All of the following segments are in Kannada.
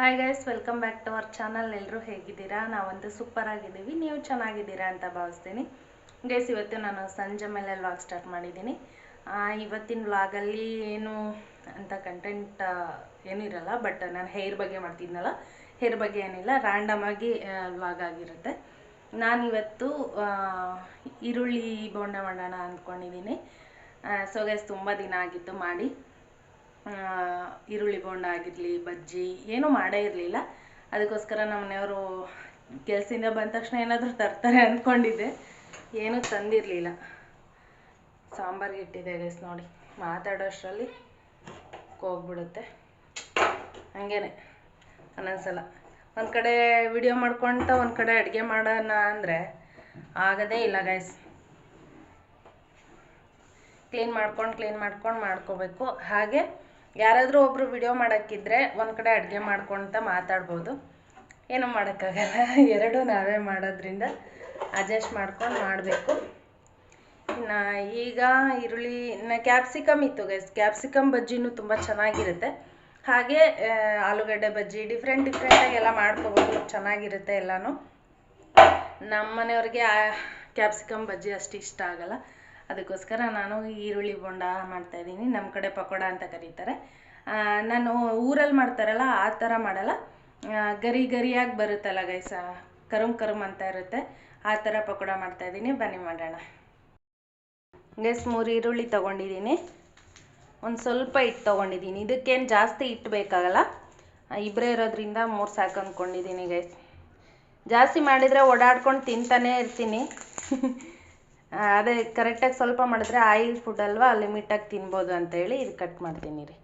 Hi guys, welcome back to our channel. ಎಲ್ಲರೂ ಹೇಗಿದ್ದೀರಾ? ನಾವಂತೂ ಸೂಪರ್ ಆಗಿದ್ದೀವಿ. ನೀವು ಚೆನ್ನಾಗಿದ್ದೀರಾ ಅಂತ ಭಾವಿಸ್ತೀನಿ. ಗೈಸ್, ಇವತ್ತು ನಾನು ಸಂಜೆ ಮೇಲೆ ವ್ಲಾಗ್ ಸ್ಟಾರ್ಟ್ ಮಾಡಿದ್ದೀನಿ. ಇವತ್ತಿನ ವ್ಲಾಗಲ್ಲಿ ಏನು ಅಂತ ಕಂಟೆಂಟ್ ಏನಿರಲ್ಲ, ಬಟ್ ನಾನು ಹೇರ್ ಬಗ್ಗೆ ಮಾಡ್ತಿದ್ನಲ್ಲ, ಹೇರ್ ಬಗ್ಗೆ ಏನಿಲ್ಲ, ರ್ಯಾಂಡಮ್ ಆಗಿ ವ್ಲಾಗ್ ಆಗಿರುತ್ತೆ. ನಾನಿವತ್ತು ಈರುಳ್ಳಿ ಬೋಂಡ ಮಾಡೋಣ ಅಂದ್ಕೊಂಡಿದ್ದೀನಿ. ಸೊ ಗೈಸ್, ತುಂಬ ದಿನ ಆಗಿತ್ತು ಮಾಡಿ. ಈರುಳ್ಳಿ ಬೋಂಡ ಆಗಿರಲಿ, ಬಜ್ಜಿ ಏನೂ ಮಾಡೇ ಇರಲಿಲ್ಲ. ಅದಕ್ಕೋಸ್ಕರ ನಮ್ಮ ಮನೆಯವರು ಕೆಲಸದಿಂದ ಬಂದ ತಕ್ಷಣ ಏನಾದರೂ ತರ್ತಾರೆ ಅಂದ್ಕೊಂಡಿದ್ದೆ, ಏನೂ ತಂದಿರಲಿಲ್ಲ. ಸಾಂಬಾರಿಗೆ ಇಟ್ಟಿದೆ ಗೈಸ್, ನೋಡಿ ಮಾತಾಡೋಷ್ಟರಲ್ಲಿ ಹೋಗ್ಬಿಡುತ್ತೆ. ಹಂಗೇನೆ ಒಂದೊಂದ್ಸಲ ಒಂದು ಕಡೆ ವಿಡಿಯೋ ಮಾಡ್ಕೊತ ಒಂದು ಕಡೆ ಅಡುಗೆ ಮಾಡೋಣ ಅಂದರೆ ಆಗೋದೇ ಇಲ್ಲ ಗೈಸ್. ಕ್ಲೀನ್ ಮಾಡ್ಕೊಂಡು ಮಾಡ್ಕೋಬೇಕು. ಹಾಗೆ ಯಾರಾದರೂ ಒಬ್ಬರು ವಿಡಿಯೋ ಮಾಡೋಕ್ಕಿದ್ರೆ ಒಂದು ಕಡೆ ಅಡುಗೆ ಮಾಡ್ಕೊತ ಮಾತಾಡ್ಬೋದು. ಏನೂ ಮಾಡೋಕ್ಕಾಗಲ್ಲ, ಎರಡೂ ನಾವೇ ಮಾಡೋದ್ರಿಂದ ಅಡ್ಜಸ್ಟ್ ಮಾಡ್ಕೊಂಡು ಮಾಡಬೇಕು. ಇನ್ನು ಈಗ ಈರುಳ್ಳಿ ಕ್ಯಾಪ್ಸಿಕಮ್ ಇತ್ತು ಗೈಸ್. ಕ್ಯಾಪ್ಸಿಕಮ್ ಬಜ್ಜಿನೂ ತುಂಬ ಚೆನ್ನಾಗಿರುತ್ತೆ. ಹಾಗೆ ಆಲೂಗಡ್ಡೆ ಬಜ್ಜಿ ಡಿಫ್ರೆಂಟಾಗಿ ಎಲ್ಲ ಮಾಡ್ಕೋಬೋದು, ಚೆನ್ನಾಗಿರುತ್ತೆ ಎಲ್ಲನೂ. ನಮ್ಮ ಮನೆಯವ್ರಿಗೆ ಕ್ಯಾಪ್ಸಿಕಮ್ ಬಜ್ಜಿ ಅಷ್ಟು ಇಷ್ಟ ಆಗಲ್ಲ. ಅದಕ್ಕೋಸ್ಕರ ನಾನು ಈರುಳ್ಳಿ ಬೋಂಡ ಮಾಡ್ತಾಯಿದ್ದೀನಿ. ನಮ್ಮ ಕಡೆ ಪಕೋಡ ಅಂತ ಕರೀತಾರೆ. ನಾನು ಊರಲ್ಲಿ ಮಾಡ್ತಾರಲ್ಲ ಆ ಥರ ಮಾಡಲ್ಲ, ಗರಿಯಾಗಿ ಬರುತ್ತಲ್ಲ ಗೈಸ, ಕರುಮ್ ಅಂತ ಇರುತ್ತೆ, ಆ ಥರ ಪಕೋಡ ಮಾಡ್ತಾಯಿದ್ದೀನಿ. ಬನ್ನಿ ಮಾಡೋಣ. ಗೈಸ್, 3 ಈರುಳ್ಳಿ ತೊಗೊಂಡಿದ್ದೀನಿ, ಒಂದು ಸ್ವಲ್ಪ ಹಿಟ್ಟು ತೊಗೊಂಡಿದ್ದೀನಿ. ಇದಕ್ಕೇನು ಜಾಸ್ತಿ ಹಿಟ್ಟು ಬೇಕಾಗಲ್ಲ, ಇಬ್ಬರೇ ಇರೋದ್ರಿಂದ 3 ಸಾಕು ಅಂದ್ಕೊಂಡಿದ್ದೀನಿ ಗೈಸ್. ಜಾಸ್ತಿ ಮಾಡಿದರೆ ಓಡಾಡ್ಕೊಂಡು ತಿಂತಾನೇ ಇರ್ತೀನಿ. ಅದೇ ಕರೆಕ್ಟಾಗಿ ಸ್ವಲ್ಪ ಮಾಡಿದ್ರೆ ಆಯಿಲ್ ಫುಡ್ ಅಲ್ವಾ, ಲಿಮಿಟಾಗಿ ತಿನ್ಬೋದು ಅಂತೇಳಿ ಇದು ಕಟ್ ಮಾಡ್ತೀನಿ ರೀ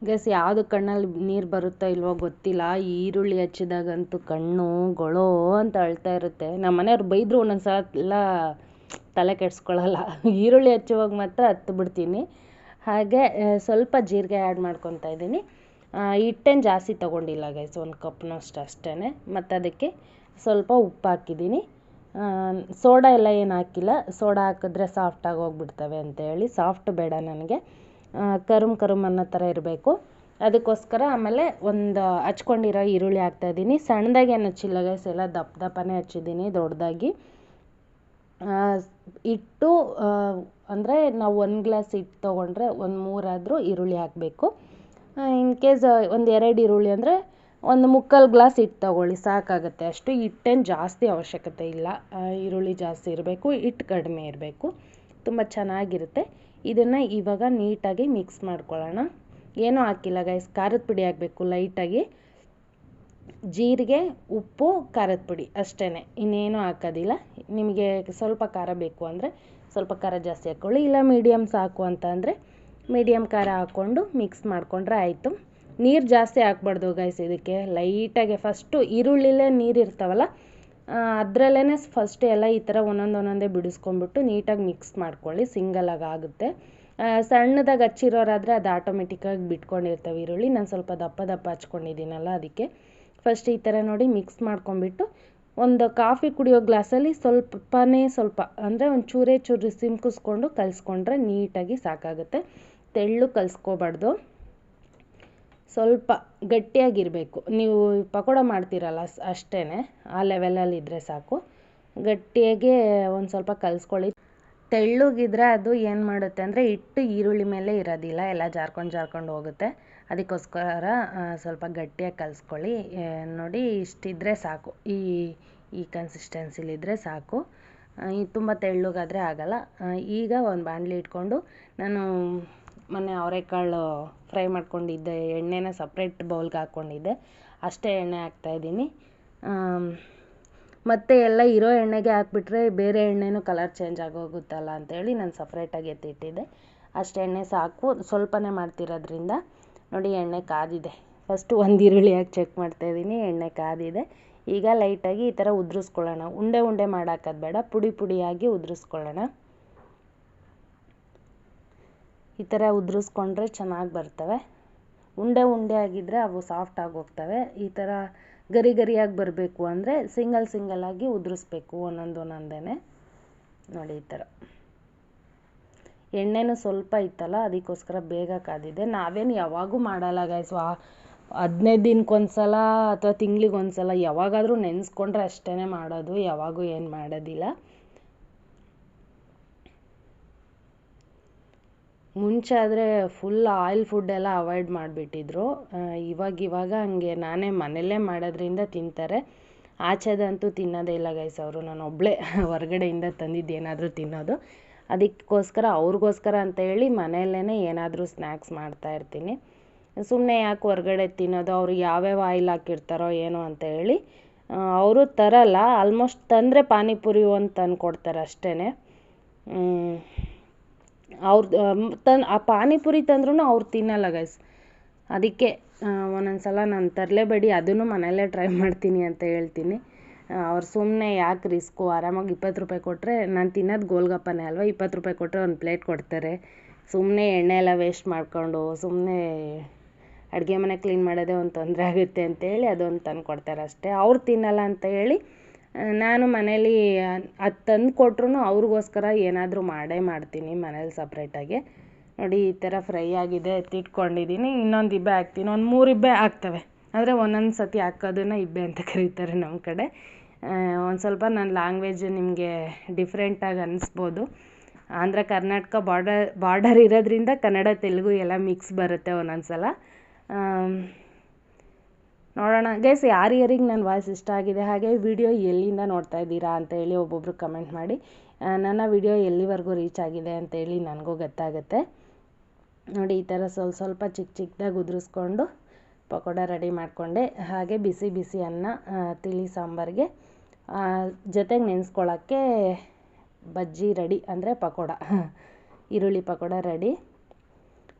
ಗೈಸ್. ಯಾವುದು ಕಣ್ಣಲ್ಲಿ ನೀರು ಬರುತ್ತೋ ಇಲ್ವೋ ಗೊತ್ತಿಲ್ಲ, ಈರುಳ್ಳಿ ಹಚ್ಚಿದಾಗಂತೂ ಕಣ್ಣು ಗೊಳೋ ಅಂತ ಅಳ್ತಾ ಇರುತ್ತೆ. ನಮ್ಮ ಮನೆಯವ್ರು ಬೈದರು ಒಂದೊಂದ್ಸಲ ಎಲ್ಲ ತಲೆ ಕೆಡಿಸ್ಕೊಳ್ಳಲ್ಲ. ಈರುಳ್ಳಿ ಹಚ್ಚುವಾಗ ಮಾತ್ರ ಹತ್ತು ಬಿಡ್ತೀನಿ. ಹಾಗೆ ಸ್ವಲ್ಪ ಜೀರಿಗೆ ಆ್ಯಡ್ ಮಾಡ್ಕೊತಾ ಇದ್ದೀನಿ. ಹಿಟ್ಟೇನು ಜಾಸ್ತಿ ತೊಗೊಂಡಿಲ್ಲ ಗೈಸ್, 1 ಕಪ್ನಷ್ಟು ಅಷ್ಟೇ. ಮತ್ತು ಅದಕ್ಕೆ ಸ್ವಲ್ಪ ಉಪ್ಪು ಹಾಕಿದ್ದೀನಿ. ಸೋಡಾ ಎಲ್ಲ ಏನು ಹಾಕಿಲ್ಲ, ಸೋಡಾ ಹಾಕಿದ್ರೆ ಸಾಫ್ಟಾಗಿ ಹೋಗ್ಬಿಡ್ತವೆ ಅಂತೇಳಿ. ಸಾಫ್ಟ್ ಬೇಡ ನನಗೆ, ಕರುಮ್ ಅನ್ನೋ ಥರ ಇರಬೇಕು. ಅದಕ್ಕೋಸ್ಕರ ಆಮೇಲೆ ಒಂದು ಹಚ್ಕೊಂಡಿರೋ ಈರುಳ್ಳಿ ಹಾಕ್ತಾಯಿದ್ದೀನಿ. ಸಣ್ಣದಾಗಿ ಏನು ಹಚ್ಚಿಲ್ಲ ಗೈಸ್, ಎಲ್ಲ ದಪ್ಪನೇ ಹಚ್ಚಿದ್ದೀನಿ, ದೊಡ್ಡದಾಗಿ. ಹಿಟ್ಟು ಅಂದರೆ ನಾವು 1 ಗ್ಲಾಸ್ ಹಿಟ್ಟು ತೊಗೊಂಡ್ರೆ 1-3 ಆದರೂ ಈರುಳ್ಳಿ ಹಾಕಬೇಕು. ಇನ್ ಕೇಸ್ 1-2 ಈರುಳ್ಳಿ ಅಂದರೆ 1/4 ಗ್ಲಾಸ್ ಹಿಟ್ಟು ತೊಗೊಳ್ಳಿ, ಸಾಕಾಗುತ್ತೆ ಅಷ್ಟು. ಹಿಟ್ಟೇನು ಜಾಸ್ತಿ ಅವಶ್ಯಕತೆ ಇಲ್ಲ, ಈರುಳ್ಳಿ ಜಾಸ್ತಿ ಇರಬೇಕು, ಹಿಟ್ಟು ಕಡಿಮೆ ಇರಬೇಕು, ತುಂಬ ಚೆನ್ನಾಗಿರುತ್ತೆ. ಇದನ್ನು ಇವಾಗ ನೀಟಾಗಿ ಮಿಕ್ಸ್ ಮಾಡ್ಕೊಳ್ಳೋಣ. ಏನೂ ಹಾಕಿಲ್ಲ ಗೈಸ್, ಖಾರದ ಪುಡಿ ಹಾಕಬೇಕು ಲೈಟಾಗಿ, ಜೀರಿಗೆ, ಉಪ್ಪು, ಖಾರದ ಪುಡಿ ಅಷ್ಟೇ, ಇನ್ನೇನು ಹಾಕೋದಿಲ್ಲ. ನಿಮಗೆ ಸ್ವಲ್ಪ ಖಾರ ಬೇಕು ಅಂದರೆ ಸ್ವಲ್ಪ ಖಾರ ಜಾಸ್ತಿ ಹಾಕ್ಕೊಳ್ಳಿ, ಇಲ್ಲ ಮೀಡಿಯಮ್ ಸಾಕು ಅಂತ ಅಂದರೆ ಮೀಡಿಯಮ್ ಖಾರ ಹಾಕ್ಕೊಂಡು ಮಿಕ್ಸ್ ಮಾಡಿಕೊಂಡ್ರೆ ಆಯಿತು. ನೀರು ಜಾಸ್ತಿ ಹಾಕ್ಬಾರ್ದು ಗೈಸ್ ಇದಕ್ಕೆ, ಲೈಟಾಗೆ ಫಸ್ಟು ಈರುಳ್ಳಿಲೇ ನೀರು ಇರ್ತಾವಲ್ಲ ಅದರಲ್ಲೇ ಫಸ್ಟ್ ಎಲ್ಲ ಈ ಥರ ಒಂದೊಂದೇ ಬಿಡಿಸ್ಕೊಂಡ್ಬಿಟ್ಟು ನೀಟಾಗಿ ಮಿಕ್ಸ್ ಮಾಡ್ಕೊಳ್ಳಿ, ಸಿಂಗಲಾಗಿ ಆಗುತ್ತೆ. ಸಣ್ಣದಾಗಿ ಹಚ್ಚಿರೋರಾದರೆ ಅದು ಆಟೋಮೆಟಿಕ್ಕಾಗಿ ಬಿಟ್ಕೊಂಡಿರ್ತವೆ ಈರುಳ್ಳಿ. ನಾನು ಸ್ವಲ್ಪ ದಪ್ಪ ಹಚ್ಕೊಂಡಿದ್ದೀನಲ್ಲ ಅದಕ್ಕೆ. ಫಸ್ಟ್ ಈ ಥರ ನೋಡಿ ಮಿಕ್ಸ್ ಮಾಡ್ಕೊಂಬಿಟ್ಟು ಒಂದು ಕಾಫಿ ಕುಡಿಯೋ ಗ್ಲಾಸಲ್ಲಿ ಸ್ವಲ್ಪ ಅಂದರೆ ಒಂದು ಚೂರು ಸಿಂಕಿಸ್ಕೊಂಡು ಕಲಿಸ್ಕೊಂಡ್ರೆ ನೀಟಾಗಿ ಸಾಕಾಗುತ್ತೆ. ತೆಳ್ಳು ಕಲಿಸ್ಕೋಬಾರ್ದು, ಸ್ವಲ್ಪ ಗಟ್ಟಿಯಾಗಿರಬೇಕು. ನೀವು ಪಕೋಡ ಮಾಡ್ತೀರಲ್ಲ ಅಷ್ಟೇ, ಆ ಲೆವೆಲಲ್ಲಿದ್ದರೆ ಸಾಕು. ಗಟ್ಟಿಯಾಗಿ ಒಂದು ಸ್ವಲ್ಪ ಕಲಿಸ್ಕೊಳ್ಳಿ. ತೆಳ್ಳಗಿದ್ರೆ ಅದು ಏನು ಮಾಡುತ್ತೆ ಅಂದರೆ ಹಿಟ್ಟು ಈರುಳ್ಳಿ ಮೇಲೆ ಇರೋದಿಲ್ಲ, ಎಲ್ಲ ಜಾರ್ಕೊಂಡು ಹೋಗುತ್ತೆ. ಅದಕ್ಕೋಸ್ಕರ ಸ್ವಲ್ಪ ಗಟ್ಟಿಯಾಗಿ ಕಲಿಸ್ಕೊಳ್ಳಿ. ನೋಡಿ ಇಷ್ಟಿದ್ರೆ ಸಾಕು, ಈ ಕನ್ಸಿಸ್ಟೆನ್ಸಿಲಿದ್ದರೆ ಸಾಕು. ತುಂಬ ತೆಳ್ಳಗಾದರೆ ಆಗಲ್ಲ. ಈಗ ಒಂದು ಬಾಣಲಿ ಇಟ್ಕೊಂಡು ನಾನು ಮೊನ್ನೆ ಅವರೆಕಾಳು ಫ್ರೈ ಮಾಡ್ಕೊಂಡಿದ್ದೆ, ಎಣ್ಣೆನ ಸಪ್ರೇಟ್ ಬೌಲ್ಗೆ ಹಾಕ್ಕೊಂಡಿದ್ದೆ, ಅಷ್ಟೇ ಎಣ್ಣೆ ಹಾಕ್ತಾಯಿದ್ದೀನಿ. ಮತ್ತು ಎಲ್ಲ ಇರೋ ಎಣ್ಣೆಗೆ ಹಾಕ್ಬಿಟ್ರೆ ಬೇರೆ ಎಣ್ಣೆನೂ ಕಲರ್ ಚೇಂಜ್ ಆಗೋಗುತ್ತಲ್ಲ ಅಂತೇಳಿ ನಾನು ಸಪ್ರೇಟಾಗಿ ಎತ್ತಿಟ್ಟಿದ್ದೆ. ಅಷ್ಟು ಎಣ್ಣೆ ಸಾಕು, ಸ್ವಲ್ಪನೇ ಮಾಡ್ತಿರೋದ್ರಿಂದ. ನೋಡಿ ಎಣ್ಣೆ ಕಾದಿದೆ. ಫಸ್ಟು 1 ಈರುಳ್ಳಿ ಹಾಕಿ ಚೆಕ್ ಮಾಡ್ತಾಯಿದ್ದೀನಿ, ಎಣ್ಣೆ ಕಾದಿದೆ. ಈಗ ಲೈಟಾಗಿ ಈ ಥರ ಉದುರಿಸ್ಕೊಳ್ಳೋಣ. ಉಂಡೆ ಮಾಡಾಕೋದು ಬೇಡ, ಪುಡಿಯಾಗಿ ಉದುರಿಸ್ಕೊಳ್ಳೋಣ. ಈ ಥರ ಉದುರಿಸ್ಕೊಂಡ್ರೆ ಚೆನ್ನಾಗಿ ಬರ್ತವೆ. ಉಂಡೆ ಆಗಿದ್ದರೆ ಅವು ಸಾಫ್ಟಾಗಿ ಹೋಗ್ತವೆ. ಈ ಥರ ಗರಿಯಾಗಿ ಬರಬೇಕು ಅಂದರೆ ಸಿಂಗಲಾಗಿ ಉದುರಿಸ್ಬೇಕು, ಒಂದೊಂದೇ. ನೋಡಿ ಈ ಥರ. ಎಣ್ಣೆನೂ ಸ್ವಲ್ಪ ಇತ್ತಲ್ಲ ಅದಕ್ಕೋಸ್ಕರ ಬೇಗ ಕಾದಿದೆ. ನಾವೇನು ಯಾವಾಗೂ ಮಾಡಲ್ಲ ಗೈಸ್, 15 ದಿನಕ್ಕೊಂದ್ಸಲ ಅಥವಾ ತಿಂಗ್ಳಿಗೊಂದ್ಸಲ ಯಾವಾಗಾದರೂ ನೆನೆಸ್ಕೊಂಡ್ರೆ ಅಷ್ಟೇ ಮಾಡೋದು, ಯಾವಾಗೂ ಏನು ಮಾಡೋದಿಲ್ಲ. ಮುಂಚೆ ಆದರೆ ಫುಲ್ ಆಯಿಲ್ ಫುಡ್ಡೆಲ್ಲ ಅವಾಯ್ಡ್ ಮಾಡಿಬಿಟ್ಟಿದ್ರು. ಇವಾಗ ಹಂಗೆ ನಾನೇ ಮನೆಯಲ್ಲೇ ಮಾಡೋದ್ರಿಂದ ತಿಂತಾರೆ. ಆಚೆದಂತೂ ತಿನ್ನೋದೇ ಇಲ್ಲ ಗೈಸ್ ಅವರು. ನಾನು ಒಬ್ಬಳೇ ಹೊರಗಡೆಯಿಂದ ತಂದಿದ್ದು ಏನಾದರೂ ತಿನ್ನೋದು. ಅದಕ್ಕೋಸ್ಕರ ಅವ್ರಿಗೋಸ್ಕರ ಅಂತ ಹೇಳಿ ಮನೆಯಲ್ಲೇ ಏನಾದರೂ ಸ್ನ್ಯಾಕ್ಸ್ ಮಾಡ್ತಾಯಿರ್ತೀನಿ. ಸುಮ್ಮನೆ ಯಾಕೆ ಹೊರಗಡೆ ತಿನ್ನೋದು, ಅವರು ಯಾವ್ಯಾವ ಆಯಿಲ್ ಹಾಕಿರ್ತಾರೋ ಏನೋ ಅಂತ ಹೇಳಿ ಅವರು ತರಲ್ಲ. ಆಲ್ಮೋಸ್ಟ್ ತಂದರೆ ಪಾನಿಪುರಿ ಒಂದು ತಂದು ಕೊಡ್ತಾರೆ ಅಷ್ಟೇ. ಆ ಪಾನಿಪುರಿ ತಂದ್ರೂ ಅವ್ರು ತಿನ್ನಲ್ಲ ಗೈಸ್. ಅದಕ್ಕೆ ಒಂದೊಂದು ಸಲ ನಾನು ತರಲೇಬೇಡಿ, ಅದನ್ನು ಮನೆಯಲ್ಲೇ ಟ್ರೈ ಮಾಡ್ತೀನಿ ಅಂತ ಹೇಳ್ತೀನಿ. ಅವ್ರು ಸುಮ್ಮನೆ ಯಾಕೆ ರಿಸ್ಕು, ಆರಾಮಾಗಿ 20 ರೂಪಾಯಿ ಕೊಟ್ಟರೆ, ನಾನು ತಿನ್ನೋದು ಗೋಲ್ಗಪ್ಪನೇ ಅಲ್ವಾ, 20 ರೂಪಾಯಿ ಕೊಟ್ಟರೆ ಒಂದು ಪ್ಲೇಟ್ ಕೊಡ್ತಾರೆ. ಸುಮ್ಮನೆ ಎಣ್ಣೆ ಎಲ್ಲ ವೇಸ್ಟ್ ಮಾಡಿಕೊಂಡು ಸುಮ್ಮನೆ ಅಡುಗೆ ಮನೆ ಕ್ಲೀನ್ ಮಾಡೋದೇ ಒಂದು ತೊಂದರೆ ಆಗುತ್ತೆ ಅಂತೇಳಿ ಅದೊಂದು ತಂದು ಕೊಡ್ತಾರೆ ಅಷ್ಟೇ. ಅವ್ರು ತಿನ್ನಲ್ಲ ಅಂತ ಹೇಳಿ ನಾನು ಮನೇಲಿ ಅದು ತಂದು ಕೊಟ್ರು ಅವ್ರಿಗೋಸ್ಕರ ಏನಾದರೂ ಮಾಡ್ತೀನಿ ಮನೇಲಿ ಸಪ್ರೇಟಾಗಿ. ನೋಡಿ ಈ ಥರ ಫ್ರೈ ಆಗಿದೆ, ಎತ್ತಿಟ್ಕೊಂಡಿದ್ದೀನಿ. ಇನ್ನೊಂದು ಇಬ್ಬೆ ಹಾಕ್ತೀನಿ, ಒಂದು 3 ಇಬ್ಬೆ ಆಗ್ತವೆ. ಆದರೆ ಒಂದೊಂದು ಸತಿ ಹಾಕೋದನ್ನು ಇಬ್ಬೆ ಅಂತ ಕರೀತಾರೆ ನಮ್ಮ ಕಡೆ. ಒಂದು ಸ್ವಲ್ಪ ನನ್ನ ಲ್ಯಾಂಗ್ವೇಜ್ ನಿಮಗೆ ಡಿಫ್ರೆಂಟಾಗಿ ಅನ್ನಿಸ್ಬೋದು. ಆಂಧ್ರ ಕರ್ನಾಟಕ ಬಾರ್ಡರ್ ಇರೋದ್ರಿಂದ ಕನ್ನಡ ತೆಲುಗು ಎಲ್ಲ ಮಿಕ್ಸ್ ಬರುತ್ತೆ ಒಂದೊಂದು ಸಲ. ನೋಡೋಣ ಗೈಸ್, ಯಾರ್ಯಾರಿಗೆ ನನ್ನ ವಾಯ್ಸ್ ಇಷ್ಟ ಆಗಿದೆ, ಹಾಗೆ ವಿಡಿಯೋ ಎಲ್ಲಿಂದ ನೋಡ್ತಾ ಇದ್ದೀರಾ ಅಂತ ಹೇಳಿ ಒಬ್ಬೊಬ್ರು ಕಮೆಂಟ್ ಮಾಡಿ. ನನ್ನ ವಿಡಿಯೋ ಎಲ್ಲಿವರೆಗೂ ರೀಚ್ ಆಗಿದೆ ಅಂತೇಳಿ ನನಗೂ ಗೊತ್ತಾಗುತ್ತೆ. ನೋಡಿ ಈ ಥರ ಸ್ವಲ್ಪ ಚಿಕ್ಕದಾಗಿ ಉದುರಿಸ್ಕೊಂಡು ಪಕೋಡ ರೆಡಿ ಮಾಡಿಕೊಂಡೆ. ಹಾಗೆ ಬಿಸಿ ಬಿಸಿ ಅನ್ನ, ತಿಳಿ ಸಾಂಬಾರಿಗೆ ಜೊತೆಗೆ ನೆನೆಸ್ಕೊಳ್ಳೋಕ್ಕೆ ಬಜ್ಜಿ ರೆಡಿ, ಅಂದರೆ ಪಕೋಡ, ಈರುಳ್ಳಿ ಪಕೋಡ ರೆಡಿ.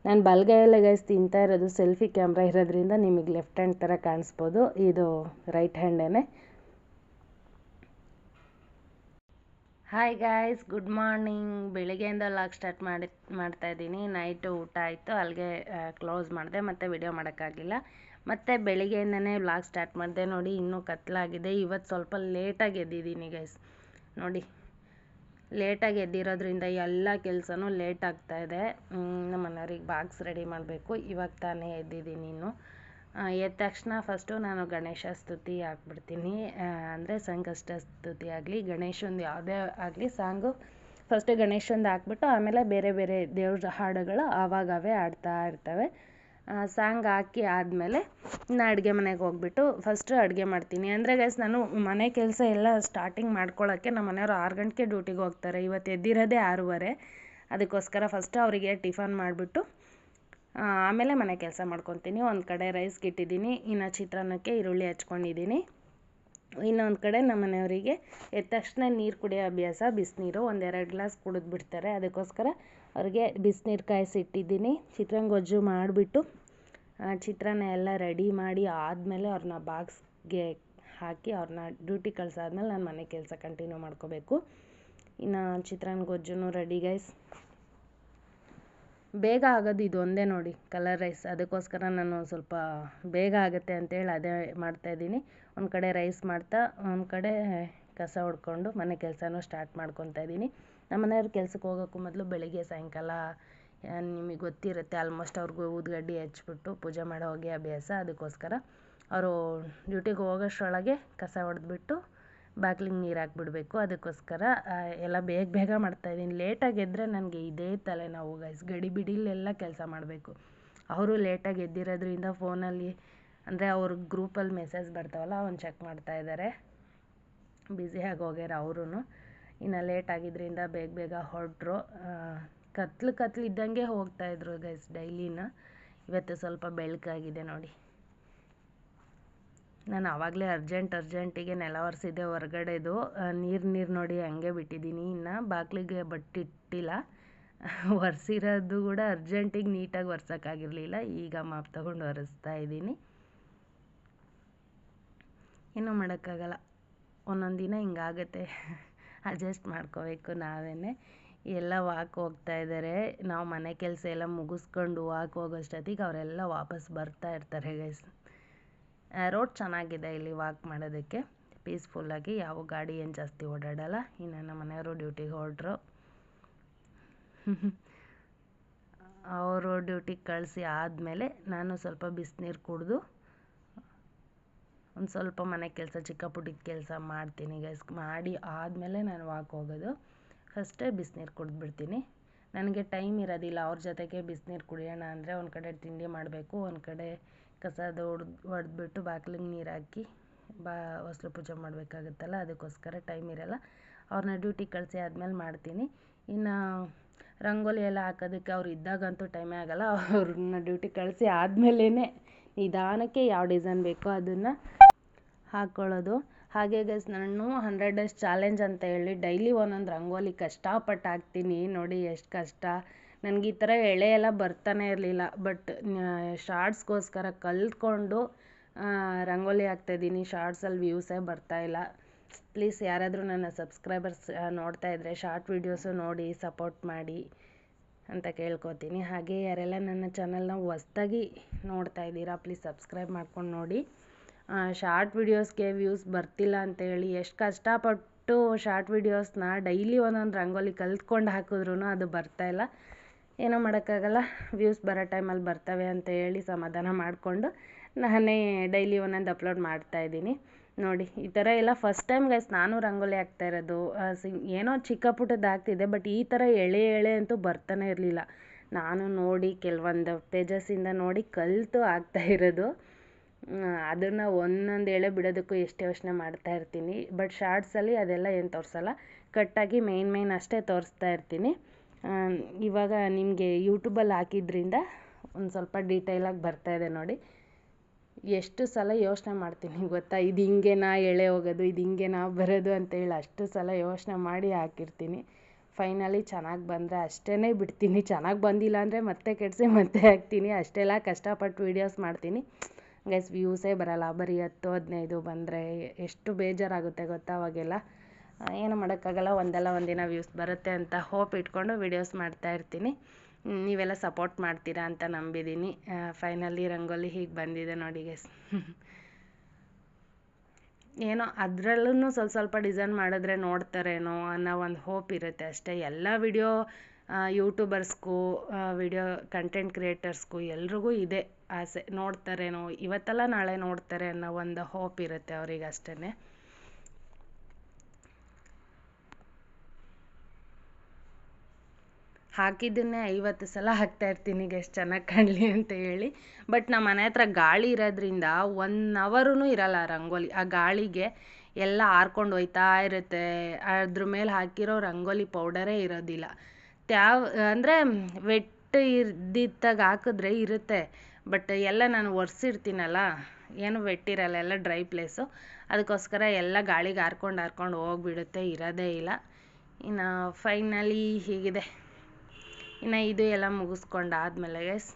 ನಾನು ಬಲಗೈಯಲ್ಲೇ ಗೈಸ್ ತಿಂತಾ ಇರೋದು. ಸೆಲ್ಫಿ ಕ್ಯಾಮ್ರಾ ಇರೋದ್ರಿಂದ ನಿಮಗೆ ಲೆಫ್ಟ್ ಹ್ಯಾಂಡ್ ಥರ ಕಾಣಿಸ್ಬೋದು, ಇದು ರೈಟ್ ಹ್ಯಾಂಡೇನೆ. Hi guys, good morning. ಬೆಳಿಗ್ಗೆಯಿಂದ ಲಾಗ್ ಸ್ಟಾರ್ಟ್ ಮಾಡ್ತಾಯಿದ್ದೀನಿ. ನೈಟು ಊಟ ಆಯಿತು, ಅಲ್ಲಿಗೆ ಕ್ಲೋಸ್ ಮಾಡಿದೆ, ಮತ್ತು ವಿಡಿಯೋ ಮಾಡೋಕ್ಕಾಗಲಿಲ್ಲ. ಮತ್ತು ಬೆಳಿಗ್ಗೆಯಿಂದನೇ ವ್ಲಾಗ್ ಸ್ಟಾರ್ಟ್ ಮಾಡಿದೆ. ನೋಡಿ ಇನ್ನೂ ಕತ್ಲಾಗಿದೆ. ಇವತ್ತು ಸ್ವಲ್ಪ ಲೇಟಾಗಿ ಎದ್ದಿದ್ದೀನಿ ಗೈಸ್. ನೋಡಿ ಲೇಟಾಗಿ ಎದ್ದಿರೋದ್ರಿಂದ ಎಲ್ಲ ಕೆಲಸನೂ ಲೇಟ್ ಆಗ್ತಾಯಿದೆ. ನಮ್ಮ ಮನೆಯವ್ರಿಗೆ ಬಾಕ್ಸ್ ರೆಡಿ ಮಾಡಬೇಕು. ಇವಾಗ ತಾನೇ ಎದ್ದಿದ್ದೀನಿ. ಇನ್ನು ಎದ್ದ ತಕ್ಷಣ ಫಸ್ಟು ನಾನು ಗಣೇಶ ಸ್ತುತಿ ಹಾಕ್ಬಿಡ್ತೀನಿ. ಅಂದರೆ ಸಂಕಷ್ಟ ಸ್ತುತಿ ಆಗಲಿ, ಗಣೇಶಂದು ಯಾವುದೇ ಆಗಲಿ ಸಾಂಗು ಫಸ್ಟು ಗಣೇಶಂದು ಹಾಕ್ಬಿಟ್ಟು ಆಮೇಲೆ ಬೇರೆ ಬೇರೆ ದೇವ್ರ ಹಾಡುಗಳು ಆವಾಗವೇ ಆಡ್ತಾ ಇರ್ತವೆ. ಸಾಂಗ್ ಹಾಕಿ ಆದಮೇಲೆ ಇನ್ನು ಅಡುಗೆ ಮನೆಗೆ ಹೋಗ್ಬಿಟ್ಟು ಫಸ್ಟು ಅಡುಗೆ ಮಾಡ್ತೀನಿ. ಅಂದರೆ ಗೈಸ್ ನಾನು ಮನೆ ಕೆಲಸ ಎಲ್ಲ ಸ್ಟಾರ್ಟಿಂಗ್ ಮಾಡ್ಕೊಳ್ಳೋಕ್ಕೆ ನಮ್ಮ ಮನೆಯವರು 6 ಗಂಟೆಗೆ ಡ್ಯೂಟಿಗೆ ಹೋಗ್ತಾರೆ. ಇವತ್ತು ಎದ್ದಿರೋದೇ 6:30. ಅದಕ್ಕೋಸ್ಕರ ಫಸ್ಟು ಅವರಿಗೆ ಟಿಫನ್ ಮಾಡಿಬಿಟ್ಟು ಆಮೇಲೆ ಮನೆ ಕೆಲಸ ಮಾಡ್ಕೊತೀನಿ. ಒಂದು ಕಡೆ ರೈಸ್ಗೆ ಇಟ್ಟಿದ್ದೀನಿ, ಇನ್ನು ಚಿತ್ರಾನ್ನಕ್ಕೆ ಈರುಳ್ಳಿ ಹಚ್ಕೊಂಡಿದ್ದೀನಿ. ಇನ್ನೊಂದು ಕಡೆ ನಮ್ಮ ಮನೆಯವರಿಗೆ ಎದ್ದ ತಕ್ಷಣ ನೀರು ಕುಡಿಯೋ ಅಭ್ಯಾಸ, ಬಿಸಿನೀರು 1-2 ಗ್ಲಾಸ್ ಕುಡಿದು ಬಿಡ್ತಾರೆ. ಅದಕ್ಕೋಸ್ಕರ ಅವ್ರಿಗೆ ಬಿಸಿನೀರು ಕಾಯಿಸಿಟ್ಟಿದ್ದೀನಿ. ಚಿತ್ರಾನ್ನ ಗೊಜ್ಜು ಮಾಡಿಬಿಟ್ಟು ಚಿತ್ರಾನ್ನ ಎಲ್ಲ ರೆಡಿ ಮಾಡಿ ಆದಮೇಲೆ ಅವ್ರನ್ನ ಬಾಕ್ಸ್ಗೆ ಹಾಕಿ ಅವ್ರನ್ನ ಡ್ಯೂಟಿ ಕಳ್ಸಾದ್ಮೇಲೆ ನಾನು ಮನೆ ಕೆಲಸ ಕಂಟಿನ್ಯೂ ಮಾಡ್ಕೋಬೇಕು. ಇನ್ನು ಚಿತ್ರಾನ್ನ ಗೊಜ್ಜು ರೆಡಿ ಗೈಸ್. ಬೇಗ ಆಗೋದು ಇದು ಒಂದೇ ನೋಡಿ, ಕಲರ್ ರೈಸ್. ಅದಕ್ಕೋಸ್ಕರ ನಾನು ಸ್ವಲ್ಪ ಬೇಗ ಆಗುತ್ತೆ ಅಂತೇಳಿ ಅದೇ ಮಾಡ್ತಾಯಿದ್ದೀನಿ. ಒಂದು ಕಡೆ ರೈಸ್ ಮಾಡ್ತಾ ಒಂದು ಕಡೆ ಕಸ ಹೊಡ್ಕೊಂಡು ಮನೆ ಕೆಲಸನೂ ಸ್ಟಾರ್ಟ್ ಮಾಡ್ಕೊತಾ ಇದ್ದೀನಿ. ನಮ್ಮ ಮನೆಯವ್ರ ಕೆಲ್ಸಕ್ಕೆ ಹೋಗೋಕ್ಕೂ ಮೊದಲು ಬೆಳಿಗ್ಗೆ ಸಾಯಂಕಾಲ ನಿಮಗೆ ಗೊತ್ತಿರುತ್ತೆ ಆಲ್ಮೋಸ್ಟ್ ಅವ್ರಿಗೂ ಊದುಗಡ್ಡಿ ಹಚ್ಬಿಟ್ಟು ಪೂಜೆ ಮಾಡೋ ಹೋಗಿ ಅಭ್ಯಾಸ. ಅದಕ್ಕೋಸ್ಕರ ಅವರು ಡ್ಯೂಟಿಗೆ ಹೋಗೋಷ್ಟರೊಳಗೆ ಕಸ ಹೊಡೆದ್ಬಿಟ್ಟು ಬಾಗಿಲಿಗೆ ನೀರು ಹಾಕ್ಬಿಡ್ಬೇಕು. ಅದಕ್ಕೋಸ್ಕರ ಎಲ್ಲ ಬೇಗ ಮಾಡ್ತಾಯಿದ್ದೀನಿ. ಲೇಟಾಗಿ ಎದ್ದರೆ ನನಗೆ ಇದೇ ತಲೆನೋವು ಗೈಸ್. ಗಡಿಬಿಡಿಲೆಲ್ಲ ಕೆಲಸ ಮಾಡಬೇಕು. ಅವರು ಲೇಟಾಗಿ ಎದ್ದಿರೋದ್ರಿಂದ ಫೋನಲ್ಲಿ ಅಂದರೆ ಅವ್ರ ಗ್ರೂಪಲ್ಲಿ ಮೆಸೇಜ್ ಬರ್ತಾವಲ್ಲ ಅವ್ನು ಚೆಕ್ ಮಾಡ್ತಾಯಿದ್ದಾರೆ. ಬ್ಯುಸಿಯಾಗಿ ಹೋಗ್ಯಾರ ಅವರು. ಇನ್ನು ಲೇಟ್ ಆಗಿದ್ದರಿಂದ ಬೇಗ ಹೊರಟ್ರು. ಕತ್ಲು ಇದ್ದಂಗೆ ಹೋಗ್ತಾಯಿದ್ರು ಗೈಸ್ ಡೈಲಿನ. ಇವತ್ತು ಸ್ವಲ್ಪ ಬೆಳಕಾಗಿದೆ ನೋಡಿ. ನಾನು ಆವಾಗಲೇ ಅರ್ಜೆಂಟಿಗೆ ನೆಲ ಒರೆಸಿದ್ದೆ ಹೊರಗಡೆದು. ನೀರು ನೋಡಿ ಹಂಗೆ ಬಿಟ್ಟಿದ್ದೀನಿ. ಇನ್ನು ಬಾಗಿಲಿಗೆ ಬಟ್ಟಿಟ್ಟಿಲ್ಲ. ಒರೆಸಿರೋದು ಕೂಡ ಅರ್ಜೆಂಟಿಗೆ ನೀಟಾಗಿ ಒರೆಸೋಕ್ಕಾಗಿರಲಿಲ್ಲ. ಈಗ ಮಾಪ್ ತಗೊಂಡು ಒರೆಸ್ತಾ ಇದ್ದೀನಿ. ಏನೂ ಮಾಡೋಕ್ಕಾಗಲ್ಲ, ಒಂದೊಂದು ದಿನ ಹಿಂಗಾಗುತ್ತೆ, ಅಡ್ಜಸ್ಟ್ ಮಾಡ್ಕೋಬೇಕು ನಾವೇ. ಎಲ್ಲ ವಾಕ್ ಹೋಗ್ತಾ ಇದ್ದಾರೆ. ನಾವು ಮನೆ ಕೆಲಸ ಎಲ್ಲ ಮುಗಿಸ್ಕೊಂಡು ವಾಕ್ ಹೋಗೋಷ್ಟೊತ್ತಿಗೆ ಅವರೆಲ್ಲ ವಾಪಸ್ ಬರ್ತಾ ಇರ್ತಾರೆ ಗೈಸ್. ರೋಡ್ ಚೆನ್ನಾಗಿದೆ ಇಲ್ಲಿ ವಾಕ್ ಮಾಡೋದಕ್ಕೆ, ಪೀಸ್ಫುಲ್ಲಾಗಿ. ಯಾವ ಗಾಡಿ ಏನು ಜಾಸ್ತಿ ಓಡಾಡಲ್ಲ. ಇನ್ನು ನಮ್ಮ ಮನೆಯವರು ಡ್ಯೂಟಿಗೆ ಹೊರಟ್ರು. ಅವರು ಡ್ಯೂಟಿಗೆ ಕಳಿಸಿ ಆದಮೇಲೆ ನಾನು ಸ್ವಲ್ಪ ಬಿಸಿನೀರು ಕುಡಿದು ಒಂದು ಸ್ವಲ್ಪ ಮನೆ ಕೆಲಸ ಚಿಕ್ಕ ಪುಟ್ಟಿದ ಕೆಲಸ ಮಾಡ್ತೀನಿ ಗೈಸ್. ಮಾಡಿ ಆದಮೇಲೆ ನಾನು ವಾಕ್ ಹೋಗೋದು. ಫಸ್ಟೇ ಬಿಸಿನೀರು ಕುಡಿದ್ಬಿಡ್ತೀನಿ. ನನಗೆ ಟೈಮ್ ಇರೋದಿಲ್ಲ ಅವ್ರ ಜೊತೆಗೆ ಬಿಸಿನೀರು ಕುಡಿಯೋಣ ಅಂದರೆ ಒಂದು ಕಡೆ ತಿಂಡಿ ಮಾಡಬೇಕು, ಒಂದು ಕಡೆ ಕಸ ಹೊಡೆದ್ಬಿಟ್ಟು ಬಾಗಿಲಿಗೆ ನೀರು ಹಾಕಿ ಹೊಸ್ಲು ಪೂಜೆ ಮಾಡಬೇಕಾಗುತ್ತಲ್ಲ, ಅದಕ್ಕೋಸ್ಕರ ಟೈಮ್ ಇರೋಲ್ಲ. ಅವ್ರನ್ನ ಡ್ಯೂಟಿ ಕಳಿಸಿ ಆದಮೇಲೆ ಮಾಡ್ತೀನಿ. ಇನ್ನು ರಂಗೋಲಿ ಎಲ್ಲ ಹಾಕೋದಕ್ಕೆ ಅವ್ರು ಇದ್ದಾಗಂತೂ ಟೈಮೇ ಆಗೋಲ್ಲ. ಅವ್ರನ್ನ ಡ್ಯೂಟಿ ಕಳಿಸಿ ಆದಮೇಲೇ ನಿಧಾನಕ್ಕೆ ಯಾವ ಡಿಸೈನ್ ಬೇಕೋ ಅದನ್ನು ಹಾಕ್ಕೊಳ್ಳೋದು. ಹಾಗೆ ಗೈಸ್ ನಾನು 100 ಡೇಸ್ ಚಾಲೆಂಜ್ ಅಂತ ಹೇಳಿ ಡೈಲಿ ಒಂದೊಂದು ರಂಗೋಲಿ ಕಷ್ಟಪಟ್ಟು ಹಾಕ್ತೀನಿ. ನೋಡಿ ಎಷ್ಟು ಕಷ್ಟ. ನನಗೆ ಈ ಥರ ಎಳೆ ಎಲ್ಲ ಬರ್ತಾನೆ ಇರಲಿಲ್ಲ. ಬಟ್ ಶಾರ್ಟ್ಸ್ಗೋಸ್ಕರ ಕಲ್ತ್ಕೊಂಡು ರಂಗೋಲಿ ಹಾಕ್ತಾಯಿದ್ದೀನಿ. ಶಾರ್ಟ್ಸಲ್ಲಿ ವ್ಯೂಸೇ ಬರ್ತಾಯಿಲ್ಲ. ಪ್ಲೀಸ್ ಯಾರಾದರೂ ನನ್ನ ಸಬ್ಸ್ಕ್ರೈಬರ್ಸ್ ನೋಡ್ತಾ ಇದ್ದರೆ ಶಾರ್ಟ್ ವೀಡಿಯೋಸು ನೋಡಿ ಸಪೋರ್ಟ್ ಮಾಡಿ ಅಂತ ಕೇಳ್ಕೊತೀನಿ. ಹಾಗೆ ಯಾರೆಲ್ಲ ನನ್ನ ಚಾನಲ್ನ ಹೊಸ್ದಾಗಿ ನೋಡ್ತಾ ಇದ್ದೀರಾ ಪ್ಲೀಸ್ ಸಬ್ಸ್ಕ್ರೈಬ್ ಮಾಡ್ಕೊಂಡು ನೋಡಿ. ಶಾರ್ಟ್ ವೀಡಿಯೋಸ್ಗೆ ವ್ಯೂಸ್ ಬರ್ತಿಲ್ಲ ಅಂತೇಳಿ ಎಷ್ಟು ಕಷ್ಟಪಟ್ಟು ಶಾರ್ಟ್ ವೀಡಿಯೋಸ್ನ ಡೈಲಿ ಒಂದೊಂದು ರಂಗೋಲಿ ಕಲ್ತ್ಕೊಂಡು ಹಾಕಿದ್ರೂ ಅದು ಬರ್ತಾಯಿಲ್ಲ. ಏನೋ ಮಾಡೋಕ್ಕಾಗಲ್ಲ, ವ್ಯೂಸ್ ಬರೋ ಟೈಮಲ್ಲಿ ಬರ್ತವೆ ಅಂತ ಹೇಳಿ ಸಮಾಧಾನ ಮಾಡಿಕೊಂಡು ನಾನೇ ಡೈಲಿ ಒಂದೊಂದು ಅಪ್ಲೋಡ್ ಮಾಡ್ತಾಯಿದ್ದೀನಿ. ನೋಡಿ ಈ ಥರ ಎಲ್ಲ ಫಸ್ಟ್ ಟೈಮ್ ಗೈಸ್ ನಾನು ರಂಗೋಲಿ ಹಾಕ್ತಾ ಇರೋದು. ಏನೋ ಚಿಕ್ಕ ಪುಟ್ಟದ್ದು ಆಗ್ತಿದೆ, ಬಟ್ ಈ ಥರ ಎಳೆ ಅಂತೂ ಬರ್ತಾನೆ ಇರಲಿಲ್ಲ. ನಾನು ನೋಡಿ ಕೆಲವೊಂದು ಪೇಜಸ್ಸಿಂದ ನೋಡಿ ಕಲಿತು ಆಗ್ತಾ ಇರೋದು. ಅದನ್ನು ಒಂದೊಂದು ಎಳೆ ಬಿಡೋದಕ್ಕೂ ಎಷ್ಟು ಯೋಚನೆ ಮಾಡ್ತಾ ಇರ್ತೀನಿ. ಬಟ್ ಶಾರ್ಟ್ಸಲ್ಲಿ ಅದೆಲ್ಲ ಏನು ತೋರಿಸಲ್ಲ, ಕಟ್ಟಾಗಿ ಮೇನ್ ಅಷ್ಟೇ ತೋರಿಸ್ತಾ ಇರ್ತೀನಿ. ಇವಾಗ ನಿಮಗೆ ಯೂಟ್ಯೂಬಲ್ಲಿ ಹಾಕಿದ್ರಿಂದ ಒಂದು ಸ್ವಲ್ಪ ಡೀಟೇಲಾಗಿ ಬರ್ತಾಯಿದೆ ನೋಡಿ. ಎಷ್ಟು ಸಲ ಯೋಚನೆ ಮಾಡ್ತೀನಿ ಗೊತ್ತಾ, ಇದು ಹಿಂಗೇನಾ ಎಳೆ ಹೋಗೋದು, ಇದು ಹಿಂಗೇನಾ ಬರೋದು ಅಂತೇಳಿ ಅಷ್ಟು ಸಲ ಯೋಚನೆ ಮಾಡಿ ಹಾಕಿರ್ತೀನಿ. ಫೈನಲಿ ಚೆನ್ನಾಗಿ ಬಂದರೆ ಅಷ್ಟೇ ಬಿಡ್ತೀನಿ. ಚೆನ್ನಾಗಿ ಬಂದಿಲ್ಲ ಅಂದರೆ ಮತ್ತೆ ಕೆಡಿಸಿ ಮತ್ತೆ ಹಾಕ್ತೀನಿ. ಅಷ್ಟೆಲ್ಲ ಕಷ್ಟಪಟ್ಟು ವೀಡಿಯೋಸ್ ಮಾಡ್ತೀನಿ ಗೈಸ್, ವ್ಯೂಸೇ ಬರೋಲ್ಲ. ಬರೀ 10-15 ಬಂದರೆ ಎಷ್ಟು ಬೇಜಾರಾಗುತ್ತೆ ಗೊತ್ತಾ. ಅವಾಗೆಲ್ಲ ಏನು ಮಾಡೋಕ್ಕಾಗಲ್ಲ, ಒಂದಲ್ಲ ಒಂದಿನ ವ್ಯೂಸ್ ಬರುತ್ತೆ ಅಂತ ಹೋಪ್ ಇಟ್ಕೊಂಡು ವೀಡಿಯೋಸ್ ಮಾಡ್ತಾ ಇರ್ತೀನಿ. ನೀವೆಲ್ಲ ಸಪೋರ್ಟ್ ಮಾಡ್ತೀರಾ ಅಂತ ನಂಬಿದ್ದೀನಿ. ಫೈನಲಿ ರಂಗೋಲಿ ಹೀಗೆ ಬಂದಿದೆ ನೋಡಿ ಗೈಸ್. ಏನೋ ಅದರಲ್ಲೂ ಸ್ವಲ್ಪ ಡಿಸೈನ್ ಮಾಡಿದ್ರೆ ನೋಡ್ತಾರೇನೋ ಅನ್ನೋ ಒಂದು ಹೋಪ್ ಇರುತ್ತೆ ಅಷ್ಟೇ. ಎಲ್ಲ ವಿಡಿಯೋ ಯೂಟ್ಯೂಬರ್ಸ್ಗೂ ವಿಡಿಯೋ ಕಂಟೆಂಟ್ ಕ್ರಿಯೇಟರ್ಸ್ಗೂ ಎಲ್ರಿಗೂ ಇದೆ ಆಸೆ, ನೋಡ್ತಾರೇನೋ ಇವತ್ತಲ್ಲ ನಾಳೆ ನೋಡ್ತಾರೆ ಅನ್ನೋ ಒಂದು ಹೋಪ್ ಇರುತ್ತೆ ಅವ್ರಿಗೆ ಅಷ್ಟೇ. ಹಾಕಿದ್ದನ್ನೇ 50 ಸಲ ಹಾಕ್ತಾ ಇರ್ತೀನಿ ಎಷ್ಟು ಚೆನ್ನಾಗಿ ಕಾಣಲಿ ಅಂತ ಹೇಳಿ. ಬಟ್ ನಮ್ಮ ಮನೆ ಹತ್ರ ಗಾಳಿ ಇರೋದ್ರಿಂದ 1 ಅವರೂ ಇರಲ್ಲ ರಂಗೋಲಿ. ಆ ಗಾಳಿಗೆ ಎಲ್ಲ ಆರ್ಕೊಂಡು ಹೋಯ್ತಾ ಇರುತ್ತೆ. ಅದ್ರ ಮೇಲೆ ಹಾಕಿರೋ ರಂಗೋಲಿ ಪೌಡರೇ ಇರೋದಿಲ್ಲ. ಅಂದರೆ ವೆಟ್ ಇದ್ದಿತ್ತಾಗ ಹಾಕಿದ್ರೆ ಇರುತ್ತೆ, ಬಟ್ ಎಲ್ಲ ನಾನು ಒರೆಸಿರ್ತೀನಲ್ಲ, ಏನು ವೆಟ್ಟಿರಲ್ಲ, ಎಲ್ಲ ಡ್ರೈ ಪ್ಲೇಸು. ಅದಕ್ಕೋಸ್ಕರ ಎಲ್ಲ ಗಾಳಿಗೆ ಹಾರ್ಕೊಂಡು ಹೋಗಿಬಿಡುತ್ತೆ, ಇರೋದೇ ಇಲ್ಲ. ಇನ್ನು ಫೈನಲಿ ಹೀಗಿದೆ. ಇನ್ನು ಇದು ಎಲ್ಲ ಮುಗಿಸ್ಕೊಂಡಾದ್ಮೇಲೆ ಗೈಸ್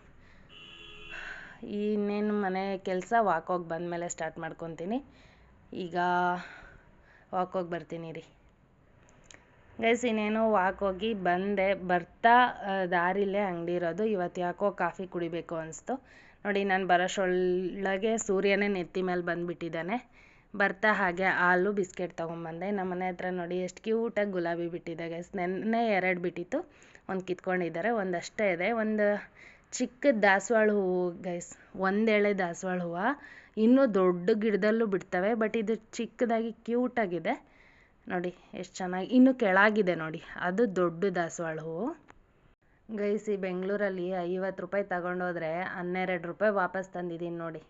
ಇನ್ನೇನು ಮನೆ ಕೆಲಸ ವಾಕೋಗಿ ಬಂದಮೇಲೆ ಸ್ಟಾರ್ಟ್ ಮಾಡ್ಕೊತೀನಿ. ಈಗ ವಾಕೋಗಿ ಬರ್ತೀನಿ ರೀ ಗೈಸ್. ಇನ್ನೇನು ವಾಕೋಗಿ ಬಂದೆ. ಬರ್ತಾ ದಾರಿಲೇ ಅಂಗಡಿ ಇರೋದು. ಇವತ್ತು ಯಾಕೋ ಕಾಫಿ ಕುಡಿಬೇಕು ಅನಿಸ್ತು ನೋಡಿ. ನಾನು ಬರೋಷ್ಟೊಳಗೆ ಸೂರ್ಯನೇ ನೆತ್ತಿ ಮೇಲೆ ಬಂದುಬಿಟ್ಟಿದ್ದಾನೆ. ಬರ್ತಾ ಹಾಗೆ ಹಾಲು ಬಿಸ್ಕೆಟ್ ತೊಗೊಂಬಂದೆ. ನಮ್ಮ ಮನೆ ಹತ್ರ ನೋಡಿ ಎಷ್ಟು ಕ್ಯೂಟಾಗಿ ಗುಲಾಬಿ ಬಿಟ್ಟಿದೆ ಗೈಸ್. ನೆನ್ನೆ 2 ಬಿಟ್ಟಿತ್ತು, ಒಂದು ಕಿತ್ಕೊಂಡಿದ್ದಾರೆ, ಒಂದಷ್ಟೇ ಇದೆ. ಒಂದು ಚಿಕ್ಕ ದಾಸವಾಳ ಹೂವು ಗೈಸ್, 1 ಎಳೆ ದಾಸವಾಳ ಹೂವು. ಇನ್ನೂ ದೊಡ್ಡ ಗಿಡದಲ್ಲೂ ಬಿಡ್ತವೆ, ಬಟ್ ಇದು ಚಿಕ್ಕದಾಗಿ ಕ್ಯೂಟಾಗಿದೆ ನೋಡಿ ಎಷ್ಟು ಚೆನ್ನಾಗಿ. ಇನ್ನೂ ಕೆಳಗಿದೆ ನೋಡಿ, ಅದು ದೊಡ್ಡ ದಾಸವಾಳ ಹೂವು ಗೈಸ್. ಈ ಬೆಂಗಳೂರಲ್ಲಿ 50 ರೂಪಾಯಿ ತಗೊಂಡೋದ್ರೆ 12 ರೂಪಾಯಿ ವಾಪಸ್ ತಂದಿದ್ದೀನಿ ನೋಡಿ.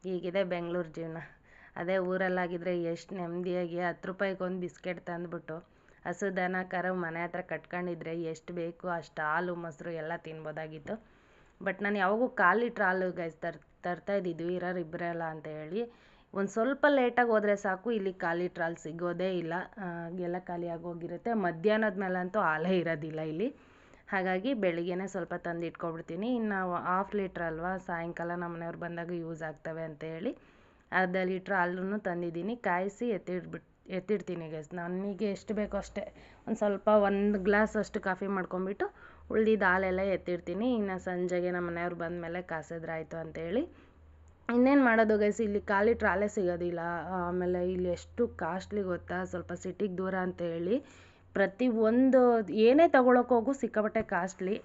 ಹೀಗಿದೆ ಬೆಂಗಳೂರು ಜೀವನ. ಅದೇ ಊರಲ್ಲಾಗಿದ್ದರೆ ಎಷ್ಟು ನೆಮ್ಮದಿಯಾಗಿ 10 ರೂಪಾಯಿಗೆ ಒಂದು ಬಿಸ್ಕೆಟ್ ತಂದುಬಿಟ್ಟು ಹಸು ದನ ಕರು ಮನೆ ಹತ್ರ ಕಟ್ಕೊಂಡಿದ್ರೆ ಎಷ್ಟು ಬೇಕು ಅಷ್ಟು ಹಾಲು ಮೊಸರು ಎಲ್ಲ ತಿನ್ಬೋದಾಗಿತ್ತು. ಬಟ್ ನಾನು ಯಾವಾಗೂ 1/4 ಲೀಟ್ರ್ ಹಾಲು ಗೈಸ್ ತರ್ತಾ ಇದ್ದಿದ್ವಿ, ಇರೋರು ಇಬ್ಬರಲ್ಲ ಅಂತ ಹೇಳಿ. ಒಂದು ಸ್ವಲ್ಪ ಲೇಟಾಗಿ ಹೋದರೆ ಸಾಕು, ಇಲ್ಲಿ 1/4 ಲೀಟ್ರ್ ಹಾಲು ಸಿಗೋದೇ ಇಲ್ಲ, ಎಲ್ಲ ಖಾಲಿಯಾಗಿ ಹೋಗಿರುತ್ತೆ. ಮಧ್ಯಾಹ್ನದ ಮೇಲಂತೂ ಹಾಲೇ ಇರೋದಿಲ್ಲ ಇಲ್ಲಿ. ಹಾಗಾಗಿ ಬೆಳಿಗ್ಗೆನೇ ಸ್ವಲ್ಪ ತಂದು ಇಟ್ಕೊಬಿಡ್ತೀನಿ. ಇನ್ನು 1/2 ಲೀಟ್ರ್ ಅಲ್ವಾ, ಸಾಯಂಕಾಲ ನಮ್ಮ ಮನೆಯವ್ರು ಬಂದಾಗ ಯೂಸ್ ಆಗ್ತವೆ ಅಂತ ಹೇಳಿ 1/2 ಲೀಟ್ರ್ ಹಾಲನ್ನು ತಂದಿದ್ದೀನಿ. ಕಾಯಿಸಿ ಎತ್ತಿಡ್ತೀನಿ ಗೈಸ್. ನನಗೆ ಎಷ್ಟು ಬೇಕೋ ಅಷ್ಟೇ, ಒಂದು ಸ್ವಲ್ಪ 1 ಗ್ಲಾಸ್ ಅಷ್ಟು ಕಾಫಿ ಮಾಡ್ಕೊಂಬಿಟ್ಟು ಉಳ್ದಿದ್ದು ಹಾಲೆಲ್ಲ ಎತ್ತಿಡ್ತೀನಿ. ಇನ್ನು ಸಂಜೆಗೆ ನಮ್ಮ ಮನೆಯವ್ರು ಬಂದಮೇಲೆ ಕಾಸಿದ್ರೆ ಆಯಿತು ಅಂತೇಳಿ. ಇನ್ನೇನು ಮಾಡೋದು ಗೈಸ್, ಇಲ್ಲಿ 1/4 ಲೀಟ್ರ್ ಹಾಲೇ ಸಿಗೋದಿಲ್ಲ. ಆಮೇಲೆ ಇಲ್ಲಿ ಎಷ್ಟು ಕಾಸ್ಟ್ಲಿ ಗೊತ್ತಾ, ಸ್ವಲ್ಪ ಸಿಟಿಗೆ ದೂರ ಅಂತೇಳಿ ಪ್ರತಿಯೊಂದು ಏನೇ ತೊಗೊಳಕ್ಕೋಗು ಸಿಕ್ಕಾಪಟ್ಟೆ ಕಾಸ್ಟ್ಲಿ.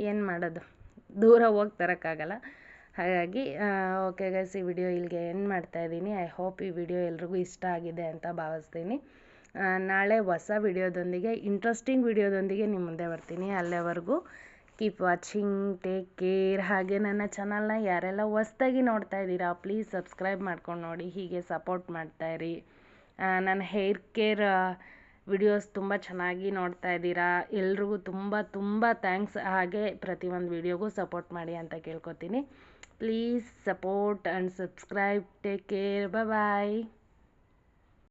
ಏನು ಮಾಡೋದು, ದೂರ ಹೋಗಿ ತರೋಕ್ಕಾಗಲ್ಲ. ಹಾಗಾಗಿ ಓಕೆ ಗೈಸ್, ಈ ವಿಡಿಯೋ ಇಲ್ಲಿಗೆ ಎಂಡ್ ಮಾಡ್ತಾಯಿದ್ದೀನಿ. ಐ ಹೋಪ್ ಈ ವಿಡಿಯೋ ಎಲ್ರಿಗೂ ಇಷ್ಟ ಆಗಿದೆ ಅಂತ ಭಾವಿಸ್ತೀನಿ. ನಾಳೆ ಹೊಸ ವಿಡಿಯೋದೊಂದಿಗೆ, ಇಂಟ್ರೆಸ್ಟಿಂಗ್ ವಿಡಿಯೋದೊಂದಿಗೆ ನಿಮ್ಮ ಮುಂದೆ ಬರ್ತೀನಿ. ಅಲ್ಲಿವರೆಗೂ ಕೀಪ್ ವಾಚಿಂಗ್, ಟೇಕ್ ಕೇರ್. ಹಾಗೆ ನನ್ನ ಚಾನಲ್ನ ಯಾರೆಲ್ಲ ಹೊಸ್ದಾಗಿ ನೋಡ್ತಾ ಇದ್ದೀರಾ ಪ್ಲೀಸ್ ಸಬ್ಸ್ಕ್ರೈಬ್ ಮಾಡ್ಕೊಂಡು ನೋಡಿ, ಹೀಗೆ ಸಪೋರ್ಟ್ ಮಾಡ್ತಾಯಿರಿ. ನನ್ನ ಹೇರ್ ಕೇರ್ ವಿಡಿಯೋಸ್ ತುಂಬ ಚೆನ್ನಾಗಿ ನೋಡ್ತಾ ಇದ್ದೀರಾ, ಎಲ್ರಿಗೂ ತುಂಬ ತುಂಬ ಥ್ಯಾಂಕ್ಸ್. ಹಾಗೆ ಪ್ರತಿಯೊಂದು ವಿಡಿಯೋಗೂ ಸಪೋರ್ಟ್ ಮಾಡಿ ಅಂತ ಕೇಳ್ಕೊತೀನಿ. Please support and subscribe. Take care. Bye.